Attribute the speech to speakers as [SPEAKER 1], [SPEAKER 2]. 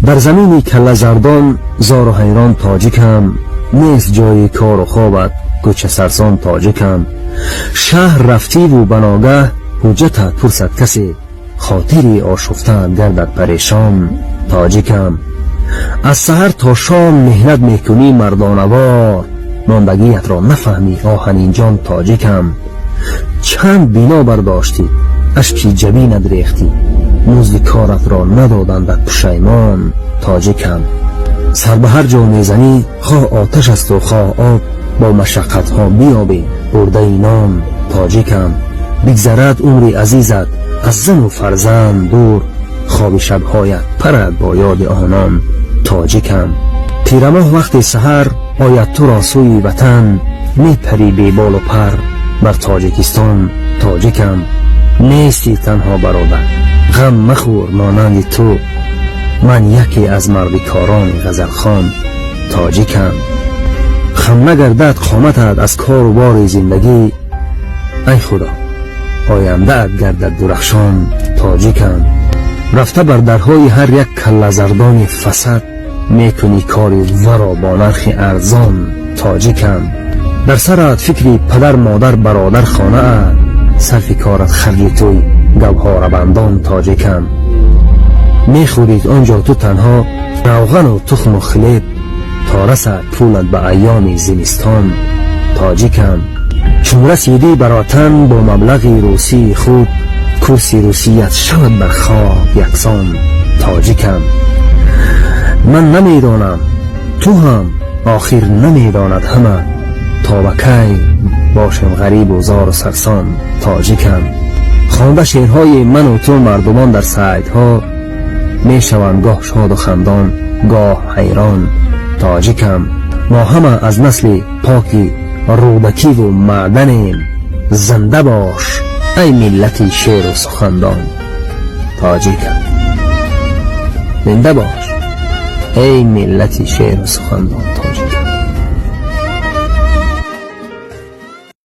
[SPEAKER 1] در زمین کله زردان زار و حیران تاجیکم، نیست جای کار و خوابت کوچه سرسان تاجیکم. شهر رفتی و بناگه حجتت پرسد کسی، خاطری آشفته گردد پریشان تاجیکم. از سحر تا شام مهنت میکنی مردانوار، ماندگیت را نفهمی آهنین جان تاجیکم. چند بینا برداشتی اشکی جبینت ریختی، مزد کارت را ندادندت پشیمان تاجیکم. سر به هر جا میزنی خواه آتش است و خواه آب، با مشقت ها بیابی برده نام تاجیکم. بگذرد عمری عزیزت از زن و فرزند دور، خواب شبهایت پرد با یاد آنان تاجیکم. پیرماه وقت سحر آید تو را سوی وطن، می پری بی بال و پر بر تاجیکستان تاجیکم. نیستی تنها برادر غم مخور مانند تو، من یکی از مردکاران غزلخوان تاجیکم. خم نگردد قامتت از کار و بار زندگی، ای خدا آینده ات گردد درخشان تاجیکم. رفته بر درهای هر یک کله زردان فسد، میکنی کاری ورا با نرخ ارزان تاجیکم. در سرت فکری پدر مادر برادر خانه ات، صرف کارت خرج توی گوهر بندان تاجیکم. میخورید آنجا تو تنها روغن و تخم و خلیب، تا رسد پولت به ایام زمستان تاجیکم. چون رسیدی بر وطن با مبلغی روسی خود، کرسی روسیت شود بر خاک یکسان تاجیکم. من نمیدانم تو هم آخر نمیداند همه، تا به کی باشم غریب و زار و سرسان تاجیکم. خوانده شعرهای من و تو مردمان در سایتها، میشوند گاه شاد و خندان گاه حیران تاجیکم. ما همه از نسل پاکی رودکی و معدنیم، زنده باش ای ملت شعر و سخندان تاجیکم. زنده باش ای ملت شعر و سخندان تاجیکم.